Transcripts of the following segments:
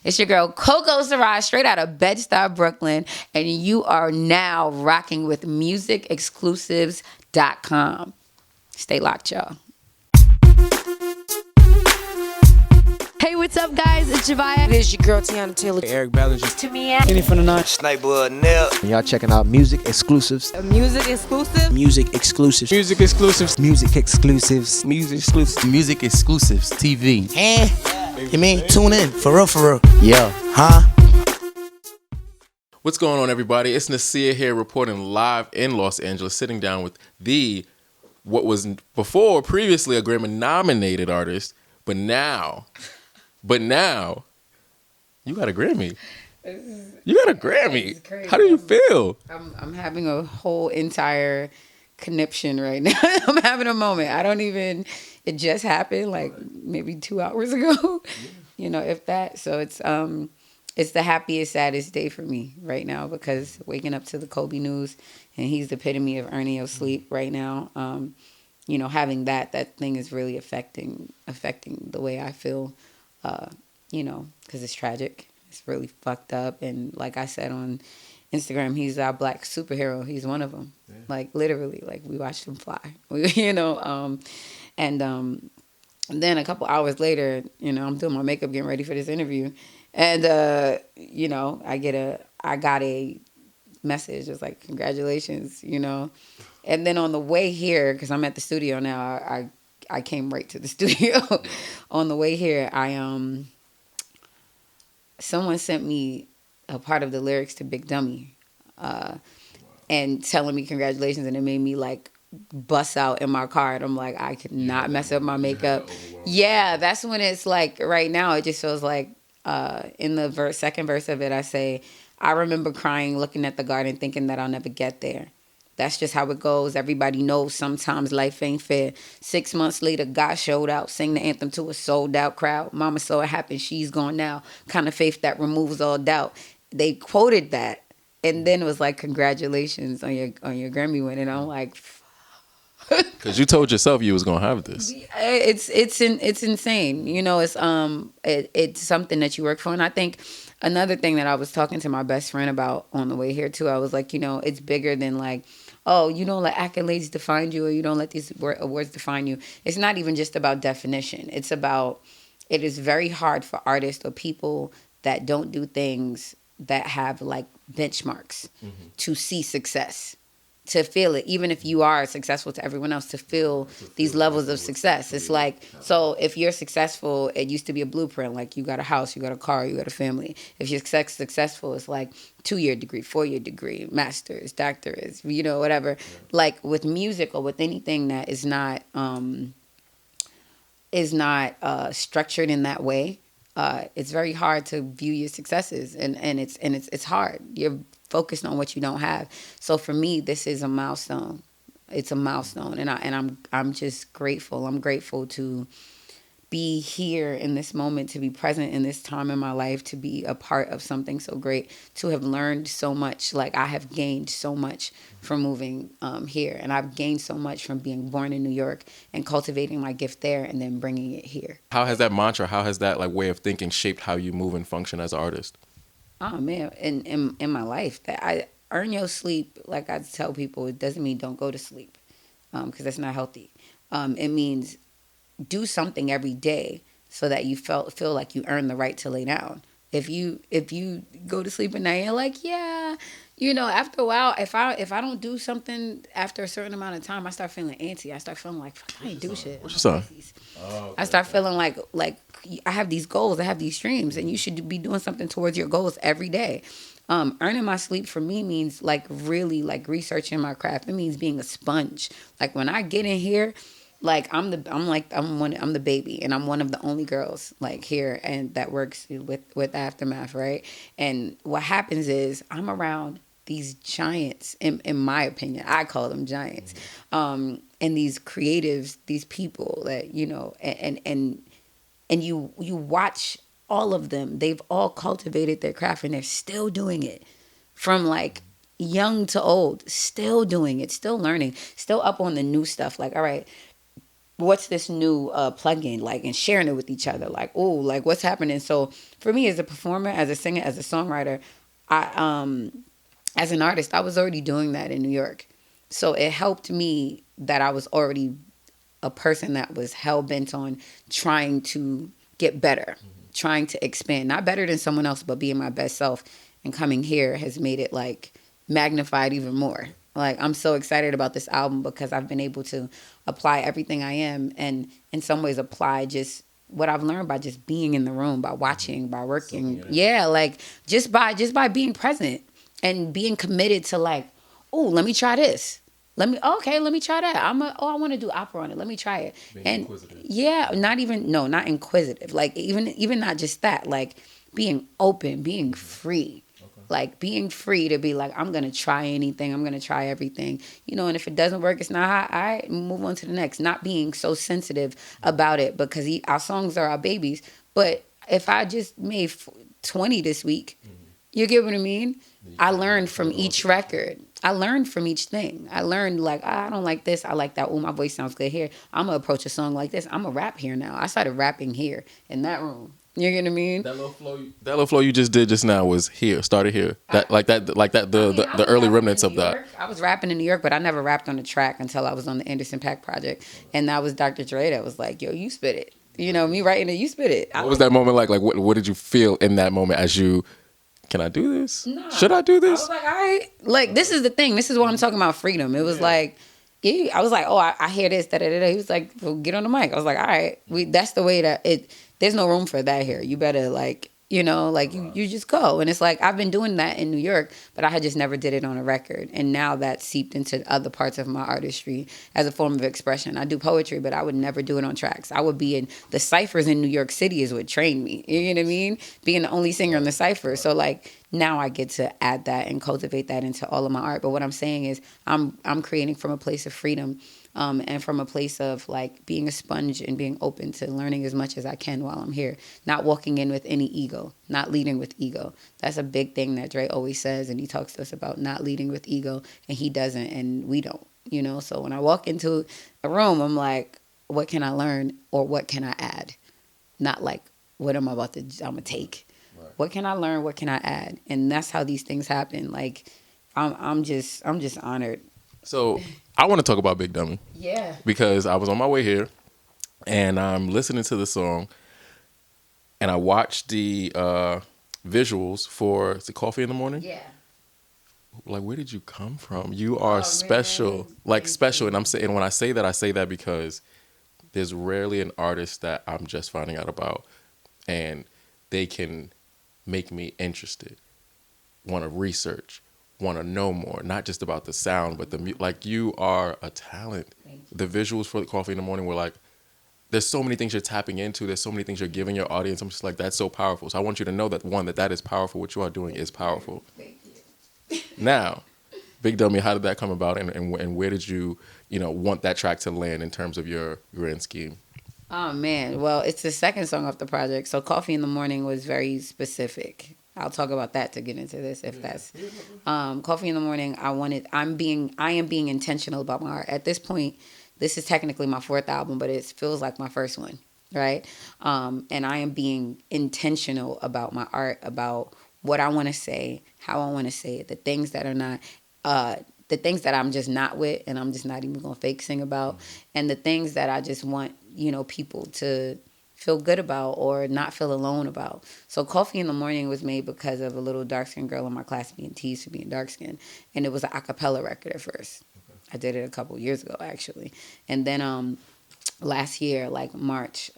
It's your girl Cocoa Sarai, straight out of Bed-Stuy, Brooklyn, and you are now rocking with MusicXclusives.com. Stay locked, y'all. Hey, what's up, guys? It's Javaya. This is your girl Tiana Taylor. Eric Ballinger. Tamia. Kenny from the Nine. Sniper Nell. And y'all checking out Music Exclusives. Music exclusive. Music Exclusives. Music Exclusives. Music Exclusives. Music Exclusives. Music Exclusives TV. You mean tune in for real? Yeah. Huh? What's going on, everybody? It's Nasir here reporting live in Los Angeles, sitting down with what was previously a Grammy nominated artist, but now you got a Grammy. You got a Grammy. How do you feel? I'm having a whole entire conniption right now. I'm having a moment. It just happened like maybe 2 hours ago, if that. So it's the happiest, saddest day for me right now because waking up to the Kobe news, and he's the epitome of earning your sleep right now. Having that thing is really affecting the way I feel, because it's tragic. It's really fucked up. And like I said on Instagram, he's our black superhero. He's one of them. Yeah. Like literally, like we watched him fly, and then a couple hours later, I'm doing my makeup, getting ready for this interview. And, I got a message. It was like, congratulations, And then on the way here, because I'm at the studio now, I came right to the studio. On the way here, someone sent me a part of the lyrics to Big Dummy, and telling me congratulations, and it made me like bust out in my car, and I'm like, I could not mess up my makeup. Yeah, that's when it's like right now it just feels like in the second verse of it, I say, I remember crying, looking at the garden, thinking that I'll never get there. That's just how it goes. Everybody knows sometimes life ain't fair. 6 months later, God showed out, sang the anthem to a sold out crowd. Mama saw it happen, she's gone now. Kind of faith that removes all doubt. They quoted that, and then it was like, congratulations on your Grammy win, and I'm like, because you told yourself you was gonna have this. It's insane. It's something that you work for, and I think another thing that I was talking to my best friend about on the way here too. I was like, it's bigger than like, oh, you don't let accolades define you, or you don't let these awards define you. It's not even just about definition. It is very hard for artists or people that don't do things that have like benchmarks to see success, to feel it, even if you are successful to everyone else, to feel these levels of success. It's like, so if you're successful, it used to be a blueprint, like you got a house, you got a car, you got a family. If you're successful, it's like 2-year degree, 4-year degree, master's, doctorates, whatever. Yeah. Like with music or with anything that is not structured in that way, it's very hard to view your successes, and it's hard. You're focused on what you don't have. So for me, this is a milestone. It's a milestone, and I'm just grateful. I'm grateful to be here in this moment, to be present in this time in my life, to be a part of something so great, to have learned so much. Like I have gained so much from moving here, and I've gained so much from being born in New York and cultivating my gift there and then bringing it here. How has that mantra, how has that like way of thinking shaped how you move and function as an artist? Oh man, in my life, that I earn your sleep. Like I tell people, it doesn't mean don't go to sleep, because that's not healthy. It means do something every day so that you feel like you earn the right to lay down. If you go to sleep at night, you're like, yeah, after a while, if I don't do something after a certain amount of time, I start feeling antsy. I start feeling like, fuck, I ain't do shit. What's your song? I start feeling like I have these goals, I have these dreams, and you should be doing something towards your goals every day. Earning my sleep for me means like really like researching my craft. It means being a sponge. Like when I get in here, like I'm the baby, and I'm one of the only girls like here and that works with Aftermath, right? And what happens is I'm around these giants, in my opinion. I call them giants, and these creatives, these people that and you watch all of them. They've all cultivated their craft, and they're still doing it, from like young to old, still doing it, still learning, still up on the new stuff. Like, all right, what's this new plugin like, and sharing it with each other, like, oh, like what's happening. So for me as a performer, as a singer, as a songwriter, I as an artist, I was already doing that in New York. So it helped me that I was already a person that was hell bent on trying to get better, trying to expand, not better than someone else, but being my best self. And coming here has made it like magnified even more. Like, I'm so excited about this album because I've been able to apply everything I am, and in some ways apply just what I've learned by just being in the room, by watching, by working. Yeah, like just by being present and being committed to like, oh, let me try this. Let me try that. I want to do opera on it. Let me try it. Being And inquisitive. yeah, not inquisitive. Like even not just that, like being open, being free. Like being free to be like, I'm gonna try anything, I'm gonna try everything, and if it doesn't work, it's not hot. I move on to the next. Not being so sensitive about it, because our songs are our babies. But if I just made 20 this week, you get what I mean? I learned from each record. I learned from each thing. I learned like, I don't like this. I like that. Oh, my voice sounds good here. I'm going to approach a song like this. I'm going to rap here now. I started rapping here in that room. You get what I mean? That little flow you just did just now was here, started here. The early remnants of that. I was rapping in New York, but I never rapped on the track until I was on the Anderson.Paak project. And that was Dr. Dre that was like, yo, you spit it. Me writing it, you spit it. What was that moment like? Like, what did you feel in that moment as you, can I do this? Nah. Should I do I this? was like, all right. Like, this is the thing. This is what I'm talking about, freedom. It was like, yeah, I was like, oh, I hear this, da da da. He was like, well, get on the mic. I was like, all right. That's the way that it, there's no room for that here. You better like, you just go. And it's like, I've been doing that in New York, but I had just never did it on a record. And now that seeped into other parts of my artistry as a form of expression. I do poetry, but I would never do it on tracks. I would be in the ciphers in New York City is what trained me. You know what I mean? Being the only singer in the cipher. So like, now I get to add that and cultivate that into all of my art. But what I'm saying is I'm creating from a place of freedom, and from a place of like being a sponge and being open to learning as much as I can while I'm here. Not walking in with any ego, not leading with ego. That's a big thing that Dre always says, and he talks to us about not leading with ego, and he doesn't, and we don't. So when I walk into a room, I'm like, what can I learn or what can I add? Not like, what am I I'm gonna take? What can I learn? What can I add? And that's how these things happen. Like, I'm just honored. So I want to talk about Big Dummy. Yeah. Because I was on my way here and I'm listening to the song and I watched the visuals for, is it Coffee in the Morning? Yeah. Like, where did you come from? You are special. Man. Like, special. And I'm saying, when I say that because there's rarely an artist that I'm just finding out about and they can make me interested, want to research, want to know more, not just about the sound, but like, you are a talent. The visuals for the Coffee in the Morning were like, there's so many things you're tapping into. There's so many things you're giving your audience. I'm just like, that's so powerful. So I want you to know that, one, that is powerful. What you are doing is powerful. Now, Big Dummy, how did that come about, and where did you, want that track to land in terms of your end scheme? Oh man, well, it's the second song off the project. So Coffee in the Morning was very specific. I'll talk about that to get into this if that's Coffee in the Morning. I am being intentional about my art. At this point, this is technically my fourth album, but it feels like my first one, right? And I am being intentional about my art, about what I want to say, how I want to say it, the things that are not the things that I'm just not with, and I'm just not even gonna fake sing about, and the things that I just want, people to feel good about or not feel alone about. So Coffee in the Morning was made because of a little dark-skinned girl in my class being teased for being dark-skinned, and it was an a cappella record at first. I did it a couple years ago, actually. And then last year, like March,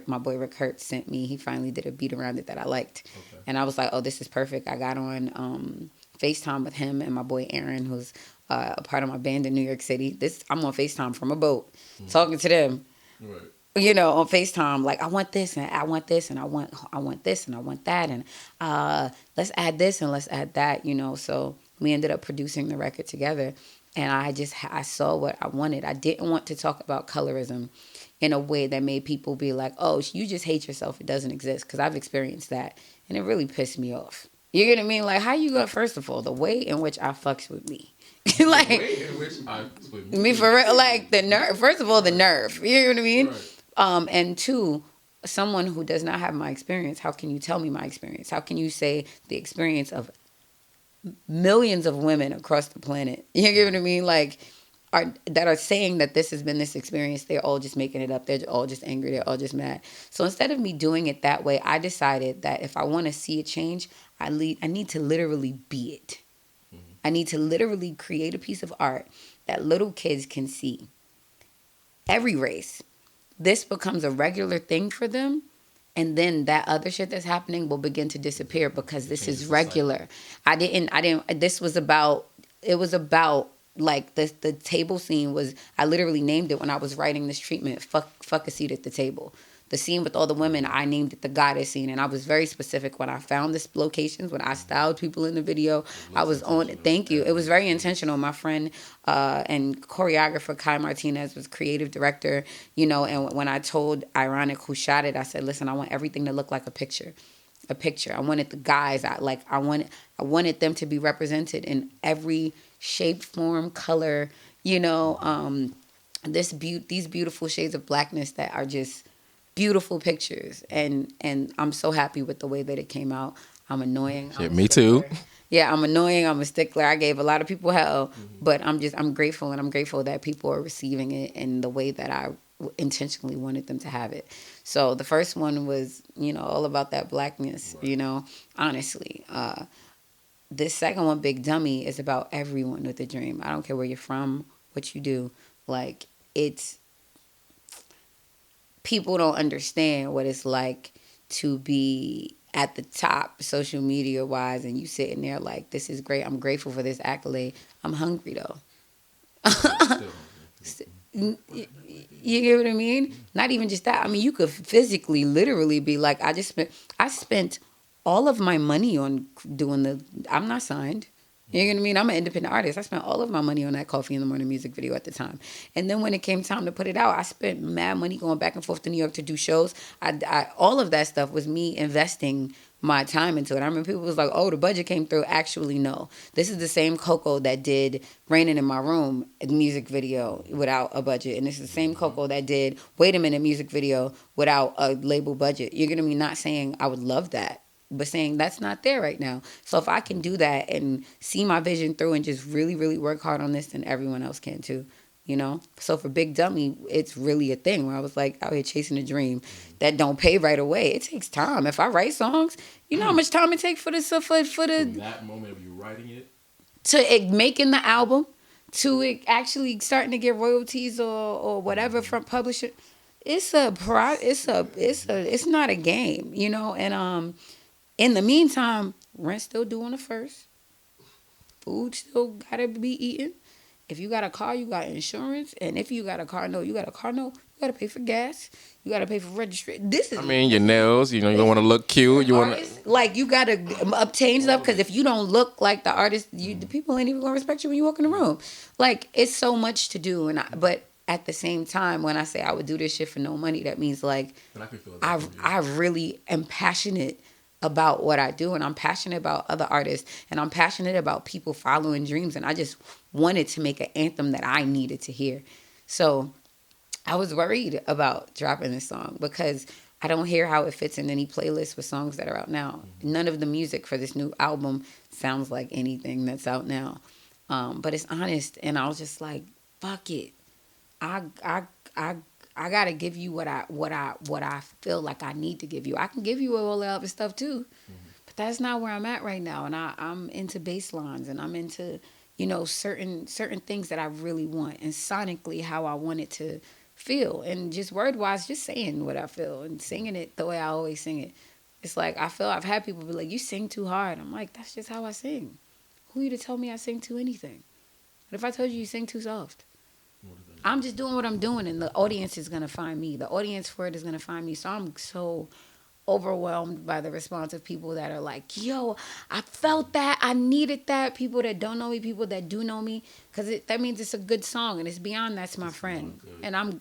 my boy Rick Hertz sent me, he finally did a beat around it that I liked. Okay. And I was like, oh, this is perfect. I got on FaceTime with him and my boy Aaron, who's a part of my band in New York City. I'm on FaceTime from a boat, talking to them. Right. On FaceTime, like, I want this and I want this and I want this and I want that, and let's add this and let's add that, So we ended up producing the record together, and I saw what I wanted. I didn't want to talk about colorism in a way that made people be like, oh, you just hate yourself, it doesn't exist, because I've experienced that, and it really pissed me off. You get what I mean? Like, how you go, first of all, the way in which I fucks with me Like in which me for real, like the nerve. First of all, the nerve. You know what I mean? Right. And two, someone who does not have my experience. How can you tell me my experience? How can you say the experience of millions of women across the planet? You get what I mean? Like, are saying that this has been this experience. They're all just making it up. They're all just angry. They're all just mad. So instead of me doing it that way, I decided that if I want to see a change, I need to literally be it. I need to literally create a piece of art that little kids can see. Every race. This becomes a regular thing for them. And then that other shit that's happening will begin to disappear because this is regular. This was about, it was about like the table scene was, I literally named it when I was writing this treatment, fuck a seat at the table. The scene with all the women, I named it the goddess scene. And I was very specific when I found this locations, when I styled people in the video. I was on it. Thank you. It was very intentional. My friend and choreographer Kai Martinez was creative director, you know, and when I told Ironic who shot it, I said, listen, I want everything to look like a picture. A picture. I wanted the guys, I wanted them to be represented in every shape, form, color, you know, these beautiful shades of blackness that are just beautiful pictures, and I'm so happy with the way that it came out. I'm annoying. Yeah, me too. Yeah, I'm annoying. I'm a stickler. I gave a lot of people hell, but I'm grateful, and I'm grateful that people are receiving it in the way that I intentionally wanted them to have it. So the first one was, you know, all about that blackness, you know, honestly. This second one, Big Dummy, is about everyone with a dream. I don't care where you're from, what you do. Like, it's people don't understand what it's like to be at the top social media wise, and you sitting there like, this is great, I'm grateful for this accolade. I'm hungry though. You get what I mean? Not even just that. I mean, you could physically, literally be like, I spent all of my money on doing I'm not signed. You know what I mean? I'm an independent artist. I spent all of my money on that Coffee in the Morning music video at the time. And then when it came time to put it out, I spent mad money going back and forth to New York to do shows. All of that stuff was me investing my time into it. I remember people was like, oh, the budget came through. Actually, no. This is the same Coco that did Raining in My Room music video without a budget. And this is the same Coco that did Wait a Minute music video without a label budget. You're going to be not saying I would love that, but saying that's not there right now. So if I can do that and see my vision through and just really, really work hard on this, then everyone else can too, you know? So for Big Dummy, it's really a thing where I was like out here chasing a dream that don't pay right away. It takes time. If I write songs, you know how much time it takes for that moment of you writing it to it making the album, to it actually starting to get royalties or whatever from publishing. It's not a game, you know? And in the meantime, rent still due on the first. Food still gotta be eaten. If you got a car, you got insurance. And if you got a car note, you gotta pay for gas. You gotta pay for registry. I mean, your nails, you know, you don't want to look cute. You want to... Like, you gotta obtain stuff, because if you don't look like the artist, the people ain't even gonna respect you when you walk in the room. Like, it's so much to do. But at the same time, when I say I would do this shit for no money, that means like I really am passionate about what I do, and I'm passionate about other artists, and I'm passionate about people following dreams, and I just wanted to make an anthem that I needed to hear. So I was worried about dropping this song because I don't hear how it fits in any playlist with songs that are out now. None of the music for this new album sounds like anything that's out now. But it's honest, and I was just like, fuck it. I gotta give you what I feel like I need to give you. I can give you all the other stuff too, but that's not where I'm at right now. And I'm into bass lines, and I'm into, you know, certain things that I really want, and sonically how I want it to feel, and just word wise, just saying what I feel and singing it the way I always sing it. It's like I've had people be like, you sing too hard. I'm like, that's just how I sing. Who are you to tell me I sing too anything? What if I told you sing too soft? I'm just doing what I'm doing, and the audience is going to find me. The audience for it is going to find me. So I'm so overwhelmed by the response of people that are like, yo, I felt that. I needed that. People that don't know me, people that do know me, because that means it's a good song, and it's beyond that's my friend. And I'm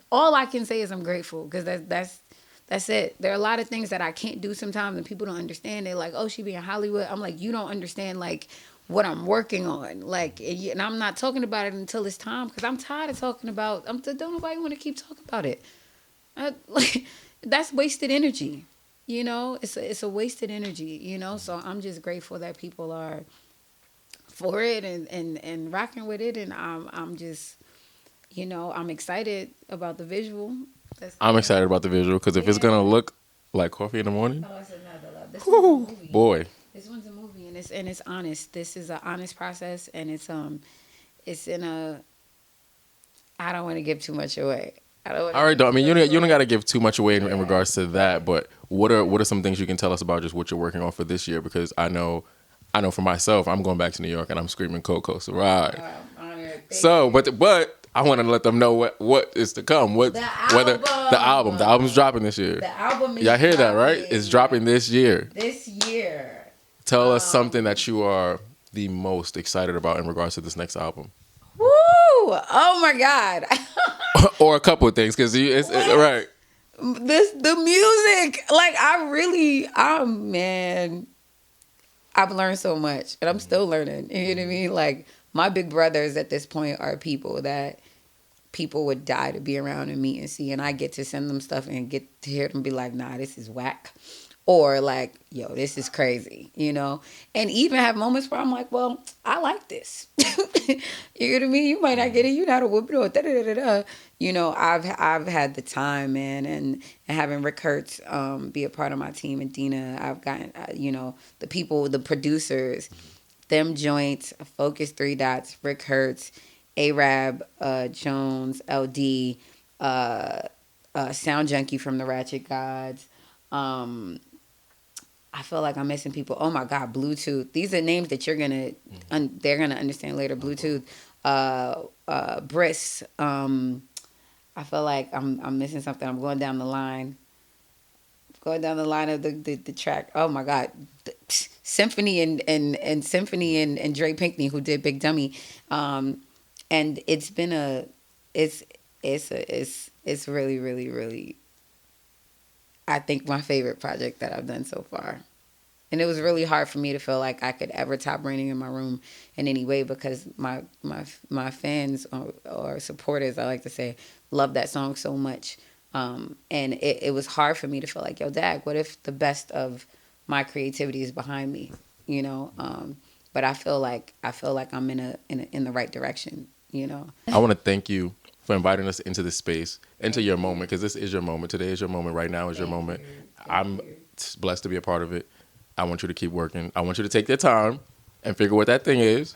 all I can say is I'm grateful, because that's it. There are a lot of things that I can't do sometimes, and people don't understand. They're like, oh, she be in Hollywood. I'm like, you don't understand, like, what I'm working on. Like, and I'm not talking about it until it's time because I'm tired of talking about. Don't nobody want to keep talking about it. Like, that's wasted energy. You know, it's a wasted energy. You know, so I'm just grateful that people are for it and rocking with it, and I'm just, you know, I'm excited about the visual. I'm excited about the visual because if it's gonna look like Coffee in the Morning, Oh, it's another love. This one's a movie. boy, This one's a movie, and it's honest. This is an honest process, and it's in a. I don't want to give too much away. I don't. all right, though. I mean, you don't got to give too much away in regards to that. But what are some things you can tell us about just what you're working on for this year? Because I know for myself, I'm going back to New York and I'm screaming Cocoa Sarai. So, but I want to let them know what is to come. Whether the album's dropping this year. The album is Y'all hear that, right? dropping. It's dropping this year. This year. Tell us something that you are the most excited about in regards to this next album. Woo! Oh my God. Or a couple of things, because it's right. The music, like man, I've learned so much, and I'm still learning. You know what I mean? Like, my big brothers at this point are people that people would die to be around and meet and see, and I get to send them stuff and get to hear them be like, nah, this is whack. Or like, yo, this is crazy, you know? And even have moments where I'm like, well, I like this. You know what I mean? You might not get it. You know how to whoop it or da-da-da-da-da. You know, I've had the time, man, and having Rick Hertz be a part of my team and Dina, I've gotten, you know, the people, the producers, them joints, Focus 3 Dots, Rick Hertz, Arab, Jones, LD, Sound Junkie from the Ratchet Gods. I feel like I'm missing people. Oh my God, Bluetooth. These are names that they're gonna understand later. Bluetooth, Briss. I feel like I'm missing something. I'm going down the line. Of the track. Oh my God, Symphony and Symphony and Dre Pinkney, who did Big Dummy. And it's been it's really, really, really, I think, my favorite project that I've done so far. And it was really hard for me to feel like I could ever top raining in my room in any way because my fans or supporters, I like to say, love that song so much. And it was hard for me to feel like, yo, Dag, what if the best of my creativity is behind me, you know? But I feel like I'm in the right direction, you know? I want to thank you for inviting us into this space, into your moment, because this is your moment. Today is your moment. Right now is your moment. I'm blessed to be a part of it. I want you to keep working. I want you to take your time and figure what that thing is.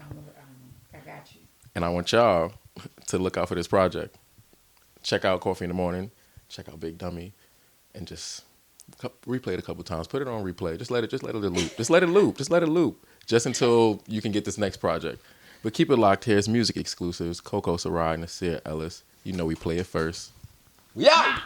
I got you. And I want y'all to look out for this project. Check out Coffee in the Morning. Check out Big Dummy. And just replay it a couple times. Put it on replay. Just let it loop. Just let it loop. Just until you can get this next project. But keep it locked here. It's Music Exclusives. Cocoa Sarai, Nasir Ellis. You know we play it first. Yeah.